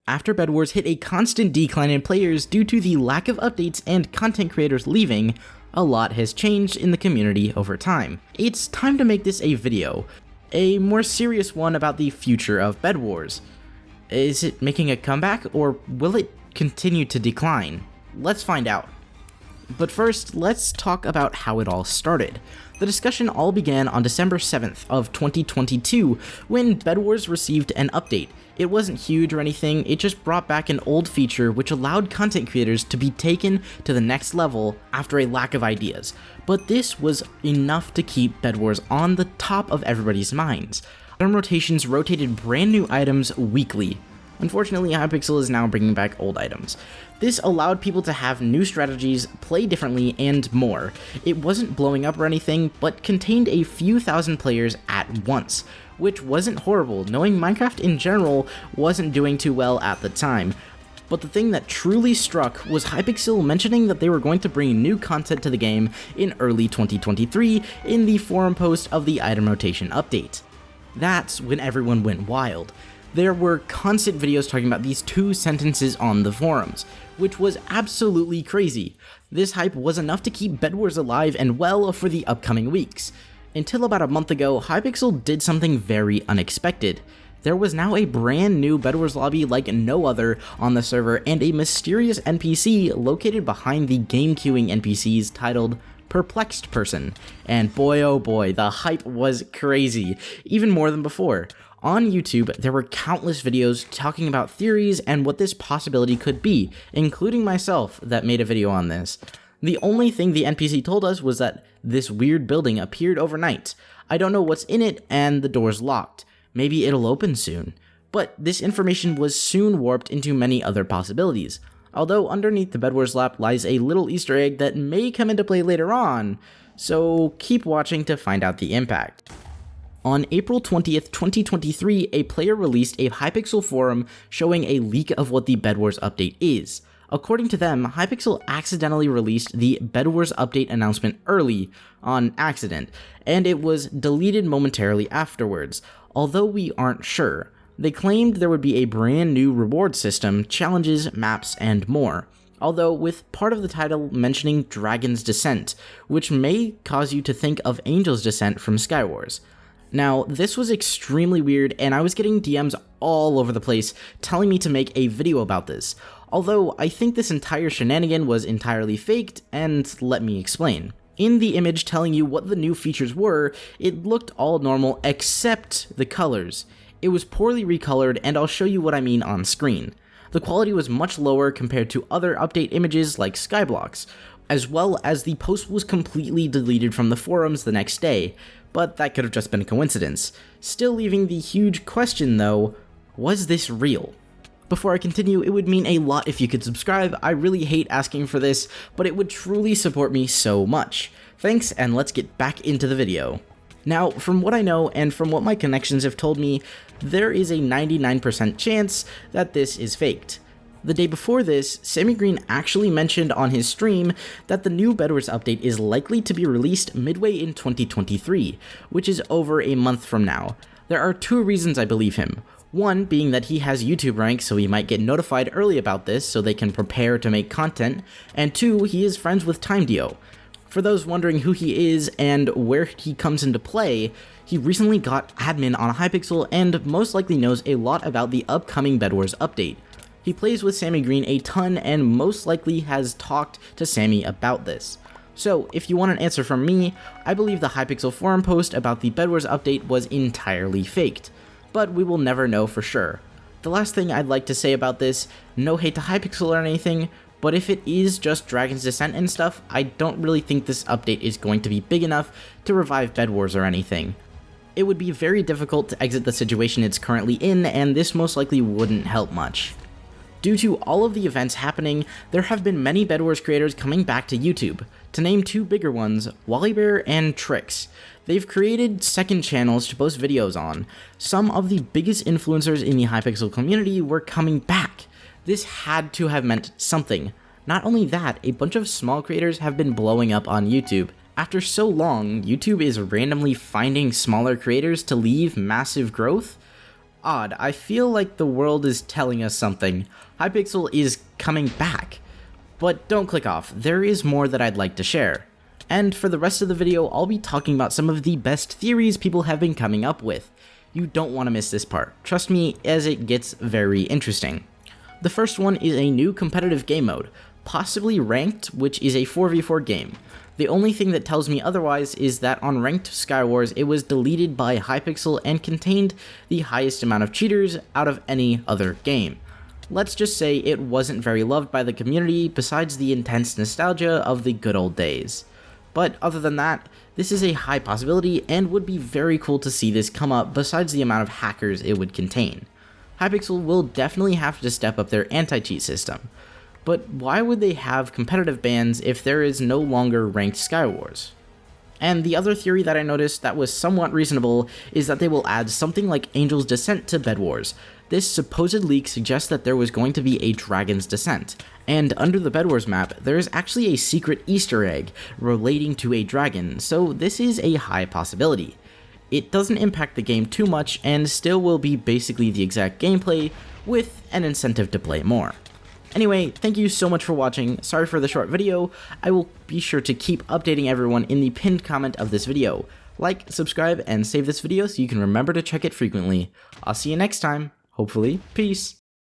After Bedwars hit a constant decline in players due to the lack of updates and content creators leaving, a lot has changed in the community over time. It's time to make this a video, a more serious one about the future of Bedwars. Is it making a comeback, or will it continue to decline? Let's find out. But first, let's talk about how it all started. The discussion all began on December 7th of 2022 when Bedwars received an update. It wasn't huge or anything, it just brought back an old feature which allowed content creators to be taken to the next level after a lack of ideas. But this was enough to keep Bedwars on the top of everybody's minds. Item rotations rotated brand new items weekly. Unfortunately, Hypixel is now bringing back old items. This allowed people to have new strategies, play differently, and more. It wasn't blowing up or anything, but contained a few thousand players at once, which wasn't horrible, knowing Minecraft in general wasn't doing too well at the time. But the thing that truly struck was Hypixel mentioning that they were going to bring new content to the game in early 2023 in the forum post of the item rotation update. That's when everyone went wild. There were constant videos talking about these two sentences on the forums, which was absolutely crazy. This hype was enough to keep Bedwars alive and well for the upcoming weeks. Until about a month ago, Hypixel did something very unexpected. There was now a brand new Bedwars lobby like no other on the server, and a mysterious NPC located behind the game queuing NPCs titled Perplexed Person. And boy oh boy, the hype was crazy, even more than before. On YouTube, there were countless videos talking about theories and what this possibility could be, including myself that made a video on this. The only thing the NPC told us was that this weird building appeared overnight. I don't know what's in it, and the door's locked. Maybe it'll open soon. But this information was soon warped into many other possibilities. Although underneath the Bedwars lap lies a little Easter egg that may come into play later on, so keep watching to find out the impact. On April 20th, 2023, a player released a Hypixel forum showing a leak of what the Bedwars update is. According to them, Hypixel accidentally released the Bedwars update announcement early, on accident, and it was deleted momentarily afterwards, although we aren't sure. They claimed there would be a brand new reward system, challenges, maps, and more, although with part of the title mentioning Dragon's Descent, which may cause you to think of Angel's Descent from Skywars. Now, this was extremely weird, and I was getting DMs all over the place telling me to make a video about this, although I think this entire shenanigan was entirely faked, and let me explain. In the image telling you what the new features were, it looked all normal except the colors. It was poorly recolored, and I'll show you what I mean on screen. The quality was much lower compared to other update images like Skyblocks, as well as the post was completely deleted from the forums the next day, but that could have just been a coincidence. Still leaving the huge question though, was this real? Before I continue, it would mean a lot if you could subscribe. I really hate asking for this, but it would truly support me so much. Thanks, and let's get back into the video. Now, from what I know and from what my connections have told me, there is a 99% chance that this is faked. The day before this, Sammy Green actually mentioned on his stream that the new Bedwars update is likely to be released midway in 2023, which is over a month from now. There are two reasons I believe him. One being that he has YouTube rank, so he might get notified early about this so they can prepare to make content, and two, he is friends with TimeDio. For those wondering who he is and where he comes into play, he recently got admin on Hypixel and most likely knows a lot about the upcoming Bedwars update. He plays with Sammy Green a ton and most likely has talked to Sammy about this. So, if you want an answer from me, I believe the Hypixel forum post about the Bedwars update was entirely faked, but we will never know for sure. The last thing I'd like to say about this, no hate to Hypixel or anything, but if it is just Dragon's Descent and stuff, I don't really think this update is going to be big enough to revive Bedwars or anything. It would be very difficult to exit the situation it's currently in, and this most likely wouldn't help much. Due to all of the events happening, there have been many Bedwars creators coming back to YouTube. To name two bigger ones, Wallybear and Trix. They've created second channels to post videos on. Some of the biggest influencers in the Hypixel community were coming back. This had to have meant something. Not only that, a bunch of small creators have been blowing up on YouTube. After so long, YouTube is randomly finding smaller creators to leave massive growth? Odd, I feel like the world is telling us something. Hypixel is coming back. But don't click off, there is more that I'd like to share. And for the rest of the video, I'll be talking about some of the best theories people have been coming up with. You don't want to miss this part, trust me, as it gets very interesting. The first one is a new competitive game mode, possibly ranked, which is a 4v4 game. The only thing that tells me otherwise is that on ranked Skywars it was deleted by Hypixel and contained the highest amount of cheaters out of any other game. Let's just say it wasn't very loved by the community besides the intense nostalgia of the good old days. But other than that, this is a high possibility and would be very cool to see this come up besides the amount of hackers it would contain. Hypixel will definitely have to step up their anti-cheat system. But why would they have competitive bans if there is no longer ranked Skywars? And the other theory that I noticed that was somewhat reasonable is that they will add something like Angel's Descent to Bedwars. This supposed leak suggests that there was going to be a Dragon's Descent, and under the Bedwars map, there is actually a secret Easter egg relating to a dragon, so this is a high possibility. It doesn't impact the game too much and still will be basically the exact gameplay with an incentive to play more. Anyway, thank you so much for watching. Sorry for the short video. I will be sure to keep updating everyone in the pinned comment of this video. Like, subscribe, and save this video so you can remember to check it frequently. I'll see you next time. Hopefully, peace.